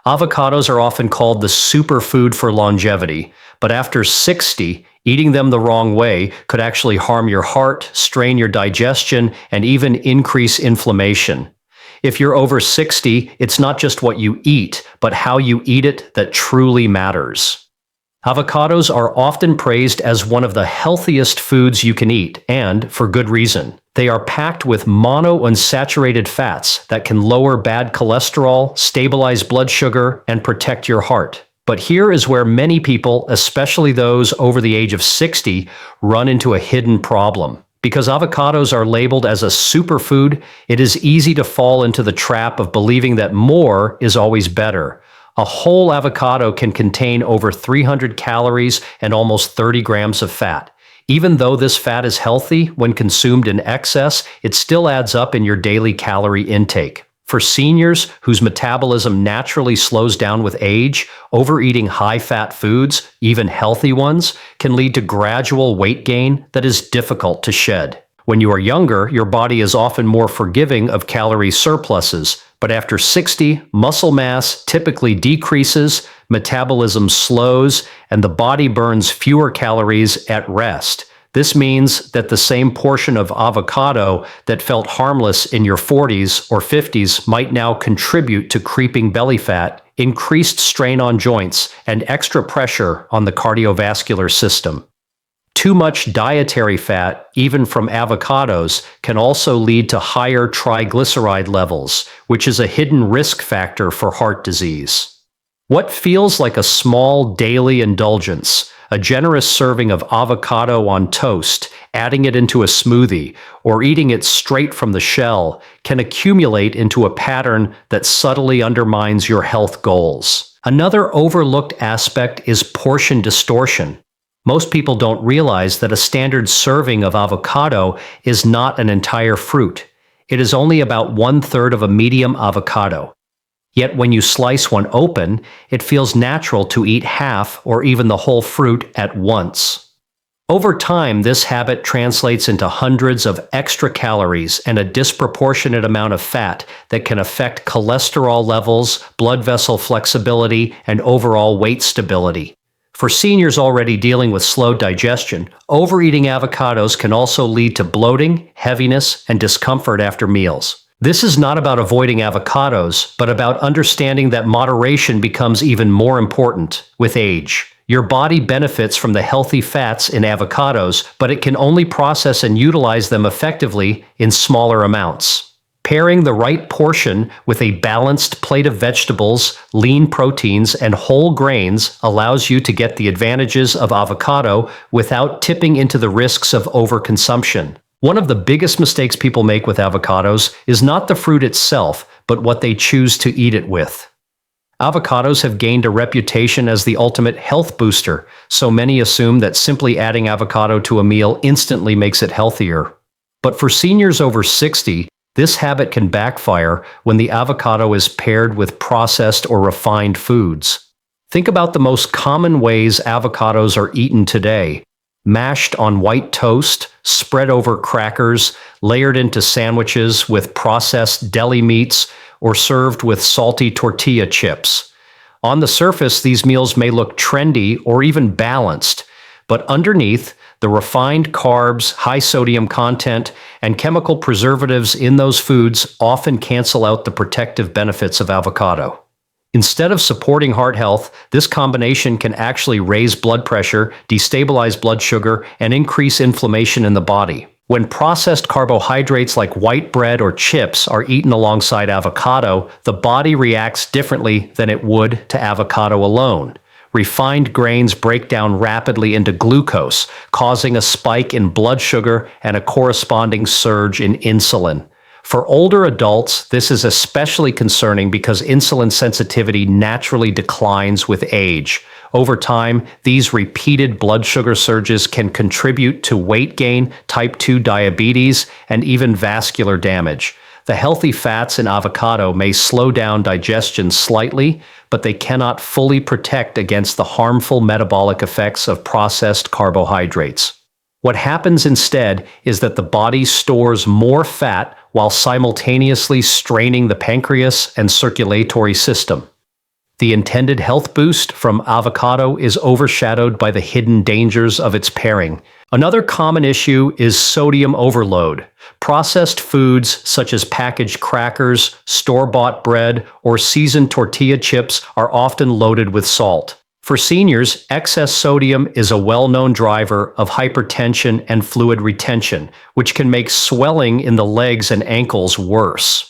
Avocados are often called the superfood for longevity, but after 60, eating them the wrong way could actually harm your heart, strain your digestion, and even increase inflammation. If you're over 60, it's not just what you eat, but how you eat it that truly matters. Avocados are often praised as one of the healthiest foods you can eat, and for good reason. They are packed with monounsaturated fats that can lower bad cholesterol, stabilize blood sugar, and protect your heart. But here is where many people, especially those over the age of 60, run into a hidden problem. Because avocados are labeled as a superfood, it is easy to fall into the trap of believing that more is always better. A whole avocado can contain over 300 calories and almost 30 grams of fat. Even though this fat is healthy, when consumed in excess, it still adds up in your daily calorie intake. For seniors whose metabolism naturally slows down with age, overeating high-fat foods, even healthy ones, can lead to gradual weight gain that is difficult to shed. When you are younger, your body is often more forgiving of calorie surpluses, but after 60, muscle mass typically decreases, metabolism slows, and the body burns fewer calories at rest. This means that the same portion of avocado that felt harmless in your 40s or 50s might now contribute to creeping belly fat, increased strain on joints, and extra pressure on the cardiovascular system. Too much dietary fat, even from avocados, can also lead to higher triglyceride levels, which is a hidden risk factor for heart disease. What feels like a small daily indulgence, a generous serving of avocado on toast, adding it into a smoothie, or eating it straight from the shell, can accumulate into a pattern that subtly undermines your health goals. Another overlooked aspect is portion distortion. Most people don't realize that a standard serving of avocado is not an entire fruit. It is only about 1/3 of a medium avocado. Yet when you slice one open, it feels natural to eat half or even the whole fruit at once. Over time, this habit translates into hundreds of extra calories and a disproportionate amount of fat that can affect cholesterol levels, blood vessel flexibility, and overall weight stability. For seniors already dealing with slow digestion, overeating avocados can also lead to bloating, heaviness, and discomfort after meals. This is not about avoiding avocados, but about understanding that moderation becomes even more important with age. Your body benefits from the healthy fats in avocados, but it can only process and utilize them effectively in smaller amounts. Pairing the right portion with a balanced plate of vegetables, lean proteins, and whole grains allows you to get the advantages of avocado without tipping into the risks of overconsumption. One of the biggest mistakes people make with avocados is not the fruit itself, but what they choose to eat it with. Avocados have gained a reputation as the ultimate health booster, so many assume that simply adding avocado to a meal instantly makes it healthier. But for seniors over 60, this habit can backfire when the avocado is paired with processed or refined foods. Think about the most common ways avocados are eaten today: mashed on white toast, spread over crackers, layered into sandwiches with processed deli meats, or served with salty tortilla chips. On the surface, these meals may look trendy or even balanced, but underneath, the refined carbs, high sodium content, and chemical preservatives in those foods often cancel out the protective benefits of avocado. Instead of supporting heart health, this combination can actually raise blood pressure, destabilize blood sugar, and increase inflammation in the body. When processed carbohydrates like white bread or chips are eaten alongside avocado, the body reacts differently than it would to avocado alone. Refined grains break down rapidly into glucose, causing a spike in blood sugar and a corresponding surge in insulin. For older adults, this is especially concerning because insulin sensitivity naturally declines with age. Over time, these repeated blood sugar surges can contribute to weight gain, type 2 diabetes, and even vascular damage. The healthy fats in avocado may slow down digestion slightly, but they cannot fully protect against the harmful metabolic effects of processed carbohydrates. What happens instead is that the body stores more fat while simultaneously straining the pancreas and circulatory system. The intended health boost from avocado is overshadowed by the hidden dangers of its pairing. Another common issue is sodium overload. Processed foods such as packaged crackers, store-bought bread, or seasoned tortilla chips are often loaded with salt. For seniors, excess sodium is a well-known driver of hypertension and fluid retention, which can make swelling in the legs and ankles worse.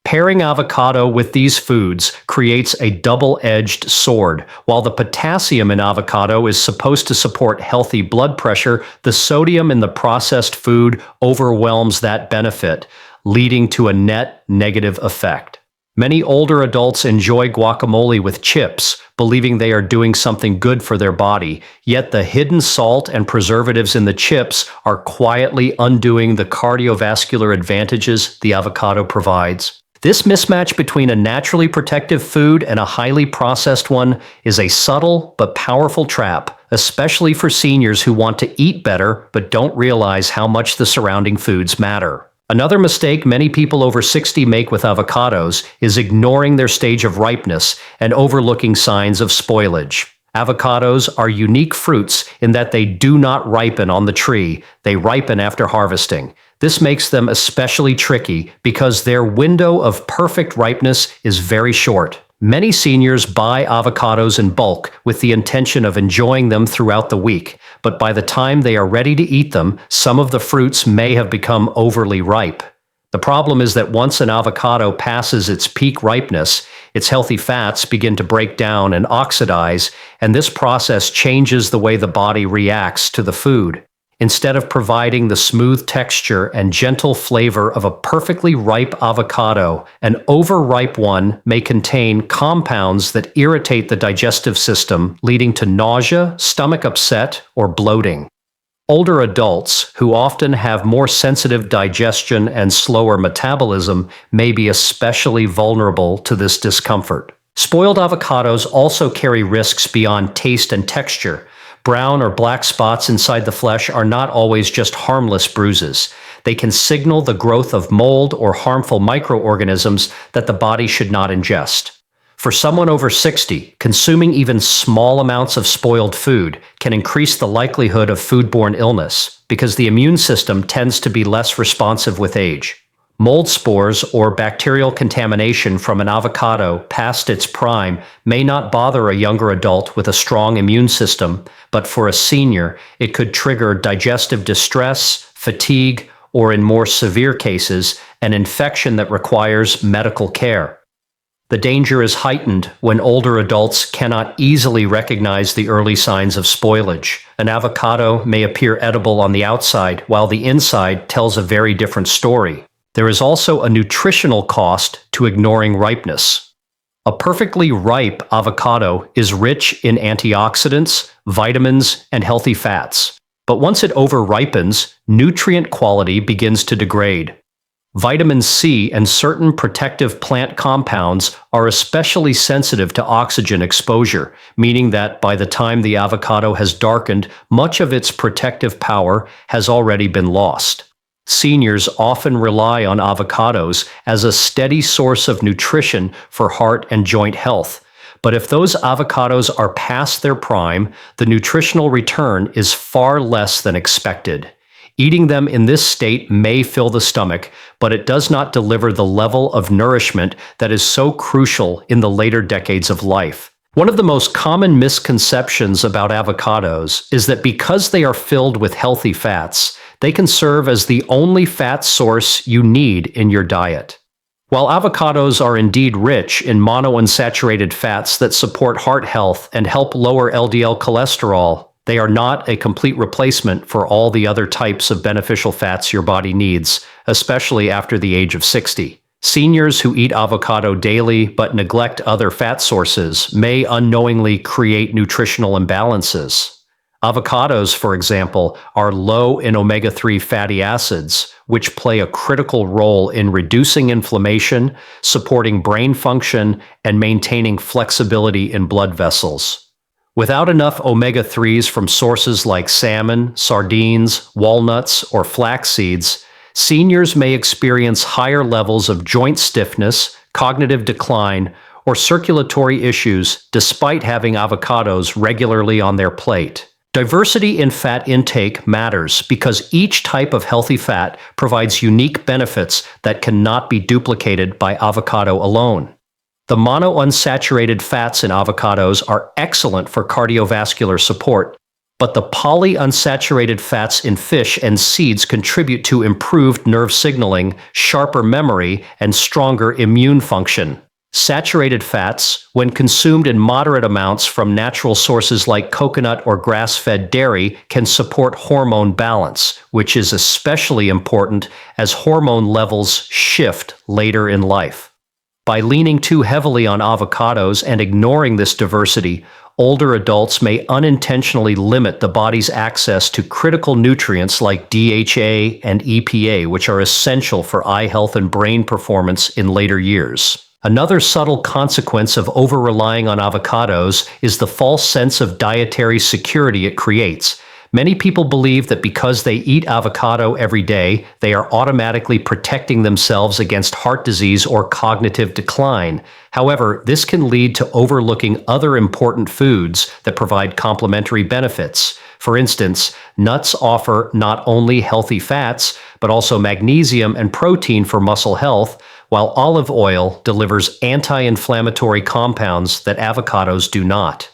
Pairing avocado with these foods creates a double-edged sword. While the potassium in avocado is supposed to support healthy blood pressure, the sodium in the processed food overwhelms that benefit, leading to a net negative effect. Many older adults enjoy guacamole with chips, believing they are doing something good for their body, yet the hidden salt and preservatives in the chips are quietly undoing the cardiovascular advantages the avocado provides. This mismatch between a naturally protective food and a highly processed one is a subtle but powerful trap, especially for seniors who want to eat better but don't realize how much the surrounding foods matter. Another mistake many people over 60 make with avocados is ignoring their stage of ripeness and overlooking signs of spoilage. Avocados are unique fruits in that they do not ripen on the tree, they ripen after harvesting. This makes them especially tricky because their window of perfect ripeness is very short. Many seniors buy avocados in bulk with the intention of enjoying them throughout the week, but by the time they are ready to eat them, some of the fruits may have become overly ripe. The problem is that once an avocado passes its peak ripeness, its healthy fats begin to break down and oxidize, and this process changes the way the body reacts to the food. Instead of providing the smooth texture and gentle flavor of a perfectly ripe avocado, an overripe one may contain compounds that irritate the digestive system, leading to nausea, stomach upset, or bloating. Older adults, who often have more sensitive digestion and slower metabolism, may be especially vulnerable to this discomfort. Spoiled avocados also carry risks beyond taste and texture. Brown or black spots inside the flesh are not always just harmless bruises. They can signal the growth of mold or harmful microorganisms that the body should not ingest. For someone over 60, consuming even small amounts of spoiled food can increase the likelihood of foodborne illness because the immune system tends to be less responsive with age. Mold spores or bacterial contamination from an avocado past its prime may not bother a younger adult with a strong immune system, but for a senior, it could trigger digestive distress, fatigue, or in more severe cases, an infection that requires medical care. The danger is heightened when older adults cannot easily recognize the early signs of spoilage. An avocado may appear edible on the outside, while the inside tells a very different story. There is also a nutritional cost to ignoring ripeness. A perfectly ripe avocado is rich in antioxidants, vitamins, and healthy fats. But once it over-ripens, nutrient quality begins to degrade. Vitamin C and certain protective plant compounds are especially sensitive to oxygen exposure, meaning that by the time the avocado has darkened, much of its protective power has already been lost. Seniors often rely on avocados as a steady source of nutrition for heart and joint health. But if those avocados are past their prime, the nutritional return is far less than expected. Eating them in this state may fill the stomach, but it does not deliver the level of nourishment that is so crucial in the later decades of life. One of the most common misconceptions about avocados is that because they are filled with healthy fats, they can serve as the only fat source you need in your diet. While avocados are indeed rich in monounsaturated fats that support heart health and help lower LDL cholesterol, they are not a complete replacement for all the other types of beneficial fats your body needs, especially after the age of 60. Seniors who eat avocado daily but neglect other fat sources may unknowingly create nutritional imbalances. Avocados, for example, are low in omega-3 fatty acids, which play a critical role in reducing inflammation, supporting brain function, and maintaining flexibility in blood vessels. Without enough omega-3s from sources like salmon, sardines, walnuts, or flax seeds, seniors may experience higher levels of joint stiffness, cognitive decline, or circulatory issues despite having avocados regularly on their plate. Diversity in fat intake matters because each type of healthy fat provides unique benefits that cannot be duplicated by avocado alone. The monounsaturated fats in avocados are excellent for cardiovascular support, but the polyunsaturated fats in fish and seeds contribute to improved nerve signaling, sharper memory, and stronger immune function. Saturated fats, when consumed in moderate amounts from natural sources like coconut or grass-fed dairy, can support hormone balance, which is especially important as hormone levels shift later in life. By leaning too heavily on avocados and ignoring this diversity, older adults may unintentionally limit the body's access to critical nutrients like DHA and EPA, which are essential for eye health and brain performance in later years. Another subtle consequence of over-relying on avocados is the false sense of dietary security it creates. Many people believe that because they eat avocado every day, they are automatically protecting themselves against heart disease or cognitive decline. However, this can lead to overlooking other important foods that provide complementary benefits. For instance, nuts offer not only healthy fats, but also magnesium and protein for muscle health, while olive oil delivers anti-inflammatory compounds that avocados do not.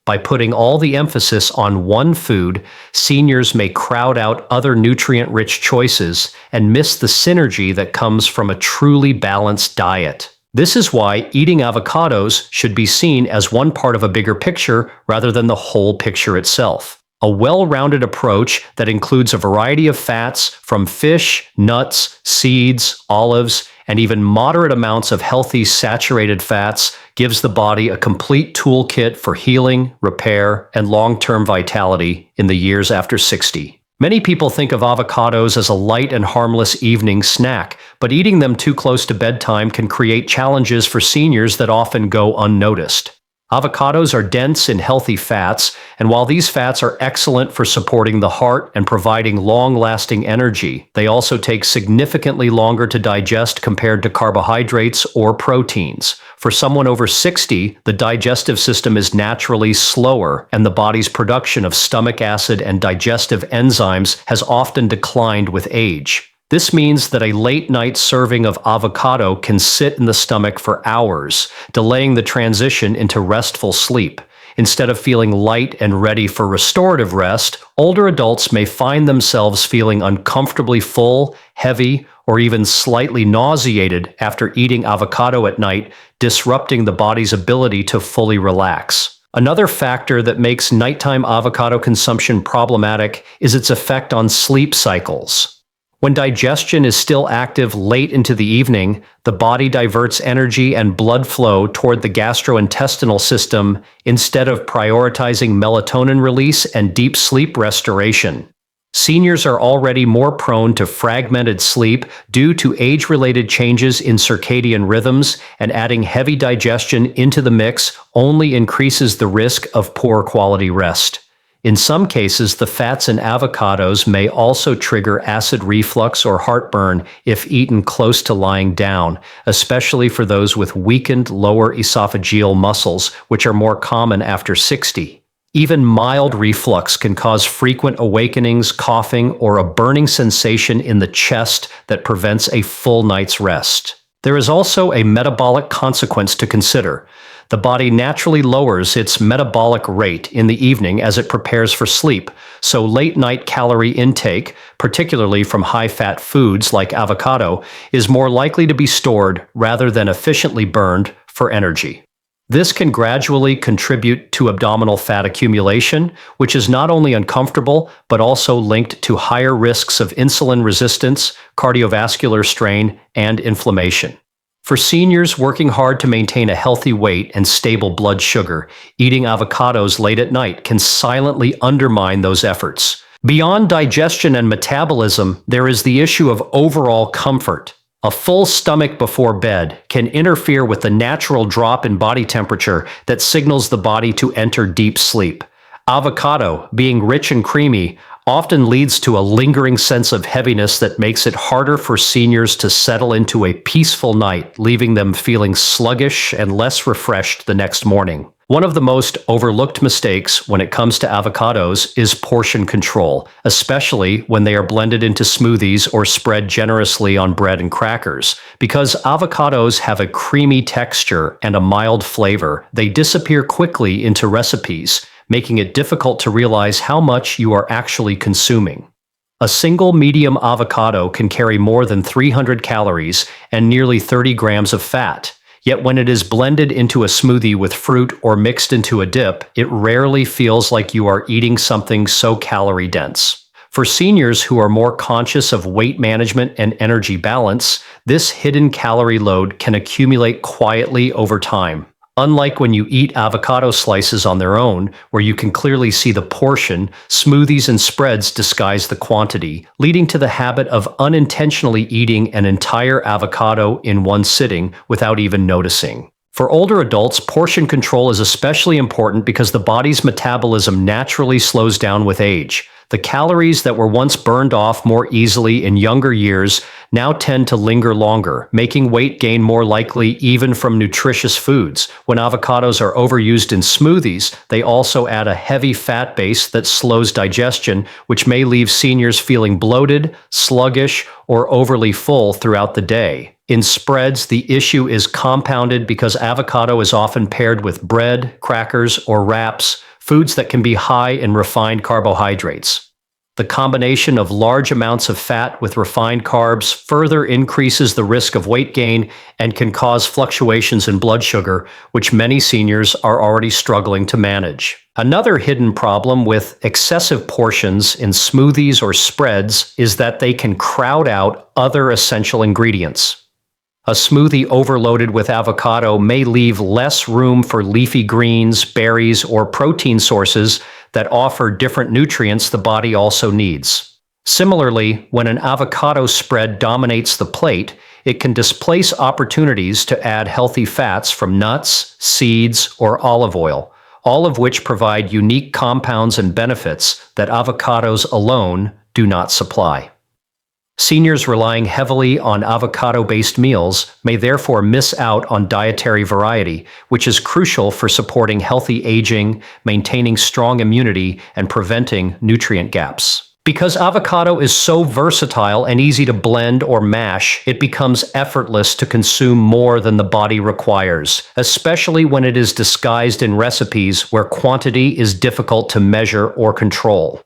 By putting all the emphasis on one food, seniors may crowd out other nutrient-rich choices and miss the synergy that comes from a truly balanced diet. This is why eating avocados should be seen as one part of a bigger picture rather than the whole picture itself. A well-rounded approach that includes a variety of fats from fish, nuts, seeds, olives, and even moderate amounts of healthy saturated fats gives the body a complete toolkit for healing, repair, and long-term vitality in the years after 60. Many people think of avocados as a light and harmless evening snack, but eating them too close to bedtime can create challenges for seniors that often go unnoticed. Avocados are dense in healthy fats, and while these fats are excellent for supporting the heart and providing long-lasting energy, they also take significantly longer to digest compared to carbohydrates or proteins. For someone over 60, the digestive system is naturally slower, and the body's production of stomach acid and digestive enzymes has often declined with age. This means that a late-night serving of avocado can sit in the stomach for hours, delaying the transition into restful sleep. Instead of feeling light and ready for restorative rest, older adults may find themselves feeling uncomfortably full, heavy, or even slightly nauseated after eating avocado at night, disrupting the body's ability to fully relax. Another factor that makes nighttime avocado consumption problematic is its effect on sleep cycles. When digestion is still active late into the evening, the body diverts energy and blood flow toward the gastrointestinal system instead of prioritizing melatonin release and deep sleep restoration. Seniors are already more prone to fragmented sleep due to age-related changes in circadian rhythms, and adding heavy digestion into the mix only increases the risk of poor quality rest. In some cases, the fats in avocados may also trigger acid reflux or heartburn if eaten close to lying down, especially for those with weakened lower esophageal muscles, which are more common after 60. Even mild reflux can cause frequent awakenings, coughing, or a burning sensation in the chest that prevents a full night's rest. There is also a metabolic consequence to consider. The body naturally lowers its metabolic rate in the evening as it prepares for sleep, so late-night calorie intake, particularly from high-fat foods like avocado, is more likely to be stored rather than efficiently burned for energy. This can gradually contribute to abdominal fat accumulation, which is not only uncomfortable, but also linked to higher risks of insulin resistance, cardiovascular strain, and inflammation. For seniors working hard to maintain a healthy weight and stable blood sugar, eating avocados late at night can silently undermine those efforts. Beyond digestion and metabolism, there is the issue of overall comfort. A full stomach before bed can interfere with the natural drop in body temperature that signals the body to enter deep sleep. Avocado, being rich and creamy, often leads to a lingering sense of heaviness that makes it harder for seniors to settle into a peaceful night, leaving them feeling sluggish and less refreshed the next morning. One of the most overlooked mistakes when it comes to avocados is portion control, especially when they are blended into smoothies or spread generously on bread and crackers. Because avocados have a creamy texture and a mild flavor, they disappear quickly into recipes, making it difficult to realize how much you are actually consuming. A single medium avocado can carry more than 300 calories and nearly 30 grams of fat. Yet when it is blended into a smoothie with fruit or mixed into a dip, it rarely feels like you are eating something so calorie-dense. For seniors who are more conscious of weight management and energy balance, this hidden calorie load can accumulate quietly over time. Unlike when you eat avocado slices on their own, where you can clearly see the portion, smoothies and spreads disguise the quantity, leading to the habit of unintentionally eating an entire avocado in one sitting without even noticing. For older adults, portion control is especially important because the body's metabolism naturally slows down with age. The calories that were once burned off more easily in younger years now tend to linger longer, making weight gain more likely even from nutritious foods. When avocados are overused in smoothies, they also add a heavy fat base that slows digestion, which may leave seniors feeling bloated, sluggish, or overly full throughout the day. In spreads, the issue is compounded because avocado is often paired with bread, crackers, or wraps, foods that can be high in refined carbohydrates. The combination of large amounts of fat with refined carbs further increases the risk of weight gain and can cause fluctuations in blood sugar, which many seniors are already struggling to manage. Another hidden problem with excessive portions in smoothies or spreads is that they can crowd out other essential ingredients. A smoothie overloaded with avocado may leave less room for leafy greens, berries, or protein sources that offer different nutrients the body also needs. Similarly, when an avocado spread dominates the plate, it can displace opportunities to add healthy fats from nuts, seeds, or olive oil, all of which provide unique compounds and benefits that avocados alone do not supply. Seniors relying heavily on avocado-based meals may therefore miss out on dietary variety, which is crucial for supporting healthy aging, maintaining strong immunity, and preventing nutrient gaps. Because avocado is so versatile and easy to blend or mash, it becomes effortless to consume more than the body requires, especially when it is disguised in recipes where quantity is difficult to measure or control.